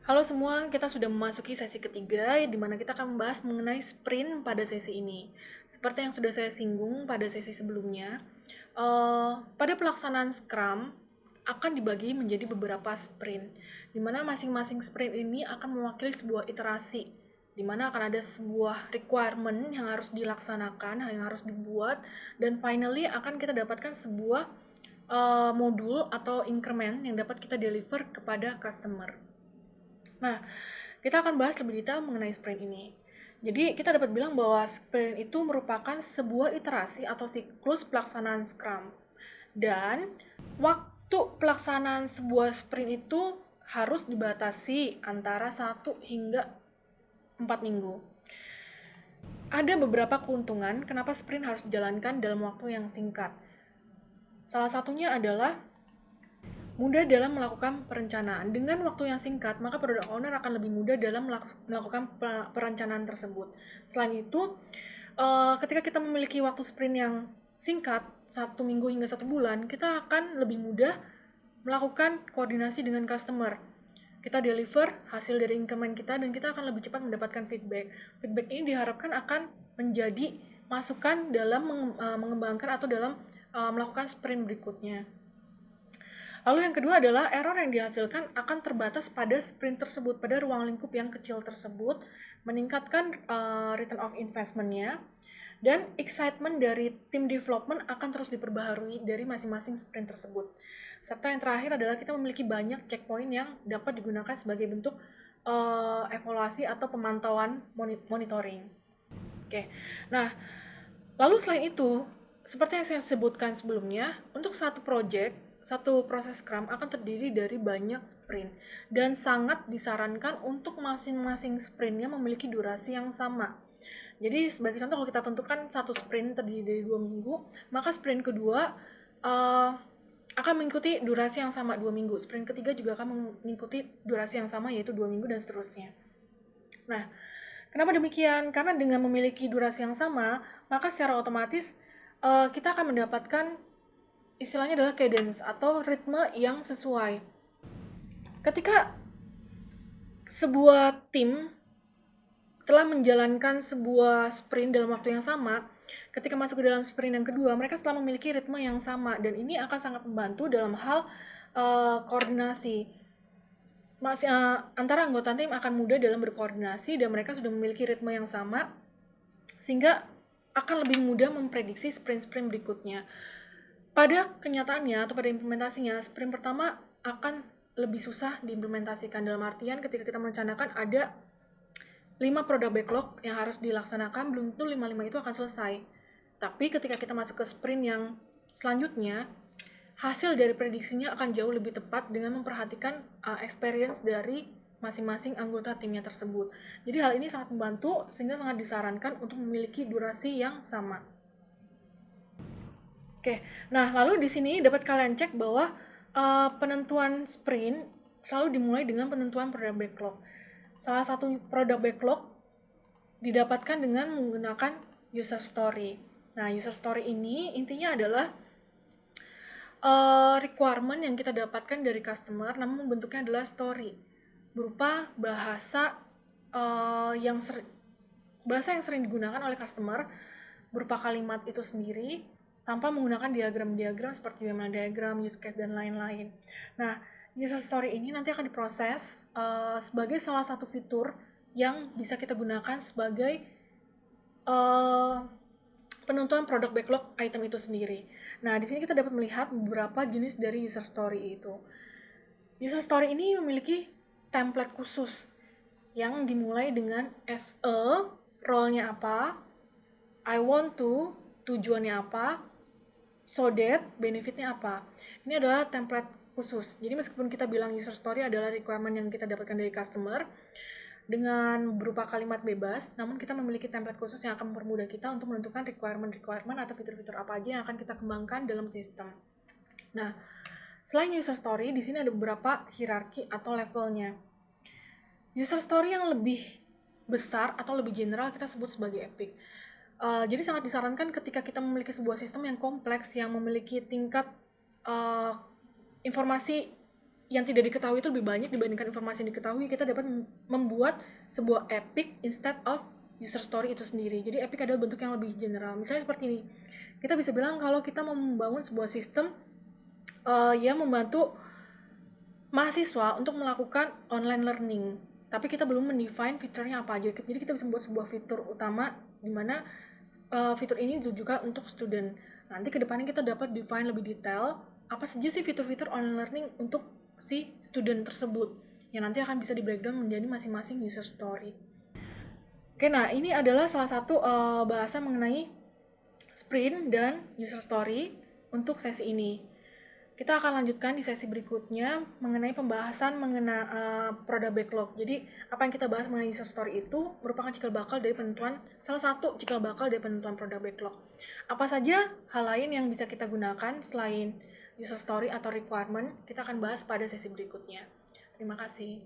Halo semua, kita sudah memasuki sesi ketiga di mana kita akan membahas mengenai sprint pada sesi ini. Seperti yang sudah saya singgung pada sesi sebelumnya, pada pelaksanaan Scrum akan dibagi menjadi beberapa sprint, di mana masing-masing sprint ini akan mewakili sebuah iterasi, di mana akan ada sebuah requirement yang harus dilaksanakan, yang harus dibuat, dan finally akan kita dapatkan sebuah modul atau increment yang dapat kita deliver kepada customer. Nah, kita akan bahas lebih detail mengenai sprint ini. Jadi, kita dapat bilang bahwa sprint itu merupakan sebuah iterasi atau siklus pelaksanaan Scrum. Dan waktu pelaksanaan sebuah sprint itu harus dibatasi antara 1 hingga 4 minggu. Ada beberapa keuntungan kenapa sprint harus dijalankan dalam waktu yang singkat. Salah satunya adalah mudah dalam melakukan perencanaan. Dengan waktu yang singkat, maka product owner akan lebih mudah dalam melakukan perencanaan tersebut. Selain itu, ketika kita memiliki waktu sprint yang singkat, 1 minggu hingga 1 bulan, kita akan lebih mudah melakukan koordinasi dengan customer. Kita deliver hasil dari increment kita dan kita akan lebih cepat mendapatkan feedback. Feedback ini diharapkan akan menjadi masukan dalam mengembangkan atau dalam melakukan sprint berikutnya. Lalu yang kedua adalah error yang dihasilkan akan terbatas pada sprint tersebut, pada ruang lingkup yang kecil tersebut, meningkatkan return of investment-nya, dan excitement dari tim development akan terus diperbaharui dari masing-masing sprint tersebut. Serta yang terakhir adalah kita memiliki banyak checkpoint yang dapat digunakan sebagai bentuk evaluasi atau pemantauan monitoring. Oke, nah lalu selain itu, seperti yang saya sebutkan sebelumnya, untuk satu proses Scrum akan terdiri dari banyak sprint dan sangat disarankan untuk masing-masing sprintnya memiliki durasi yang sama. Jadi sebagai contoh kalau kita tentukan satu sprint terdiri dari 2 minggu, maka sprint kedua akan mengikuti durasi yang sama 2 minggu. Sprint ketiga juga akan mengikuti durasi yang sama yaitu 2 minggu dan seterusnya. Nah, kenapa demikian? Karena dengan memiliki durasi yang sama, maka secara otomatis kita akan mendapatkan istilahnya adalah cadence atau ritme yang sesuai. Ketika sebuah tim telah menjalankan sebuah sprint dalam waktu yang sama, ketika masuk ke dalam sprint yang kedua, mereka telah memiliki ritme yang sama dan ini akan sangat membantu dalam hal koordinasi. Antara anggota tim akan mudah dalam berkoordinasi dan mereka sudah memiliki ritme yang sama sehingga akan lebih mudah memprediksi sprint-sprint berikutnya. Pada kenyataannya atau pada implementasinya, sprint pertama akan lebih susah diimplementasikan dalam artian ketika kita merencanakan ada 5 produk backlog yang harus dilaksanakan, belum tentu 5 itu akan selesai. Tapi ketika kita masuk ke sprint yang selanjutnya, hasil dari prediksinya akan jauh lebih tepat dengan memperhatikan experience dari masing-masing anggota timnya tersebut. Jadi hal ini sangat membantu sehingga sangat disarankan untuk memiliki durasi yang sama. Oke, nah lalu di sini dapat kalian cek bahwa penentuan sprint selalu dimulai dengan penentuan produk backlog. Salah satu produk backlog didapatkan dengan menggunakan user story. Nah, user story ini intinya adalah requirement yang kita dapatkan dari customer, namun bentuknya adalah story, berupa bahasa yang sering digunakan oleh customer, berupa kalimat itu sendiri, tanpa menggunakan diagram-diagram seperti UML diagram, use case, dan lain-lain. Nah, user story ini nanti akan diproses sebagai salah satu fitur yang bisa kita gunakan sebagai penentuan produk backlog item itu sendiri. Nah, di sini kita dapat melihat beberapa jenis dari user story itu. User story ini memiliki template khusus yang dimulai dengan as a, role-nya apa, I want to, tujuannya apa, so that, benefitnya apa. Ini adalah template khusus. Jadi meskipun kita bilang user story adalah requirement yang kita dapatkan dari customer dengan berupa kalimat bebas, namun kita memiliki template khusus yang akan mempermudah kita untuk menentukan requirement atau fitur-fitur apa aja yang akan kita kembangkan dalam sistem. Nah, selain user story, di sini ada beberapa hierarki atau levelnya. User story yang lebih besar atau lebih general kita sebut sebagai epic. Jadi sangat disarankan ketika kita memiliki sebuah sistem yang kompleks yang memiliki tingkat informasi yang tidak diketahui itu lebih banyak dibandingkan informasi yang diketahui. Kita dapat membuat sebuah epic instead of user story itu sendiri. Jadi epic adalah bentuk yang lebih general. Misalnya seperti ini. Kita bisa bilang kalau kita mau membangun sebuah sistem yang membantu mahasiswa untuk melakukan online learning, tapi kita belum mendefine fiturnya apa aja. Jadi kita bisa membuat sebuah fitur utama di mana fitur ini ditujukan untuk student. Nanti kedepannya kita dapat define lebih detail apa saja sih fitur-fitur online learning untuk si student tersebut, yang nanti akan bisa di breakdown menjadi masing-masing user story. Oke, nah ini adalah salah satu bahasa mengenai sprint dan user story untuk sesi ini. Kita akan lanjutkan di sesi berikutnya mengenai pembahasan mengenai product backlog. Jadi, apa yang kita bahas mengenai user story itu merupakan cikal bakal dari penentuan, salah satu cikal bakal dari penentuan product backlog. Apa saja hal lain yang bisa kita gunakan selain user story atau requirement, kita akan bahas pada sesi berikutnya. Terima kasih.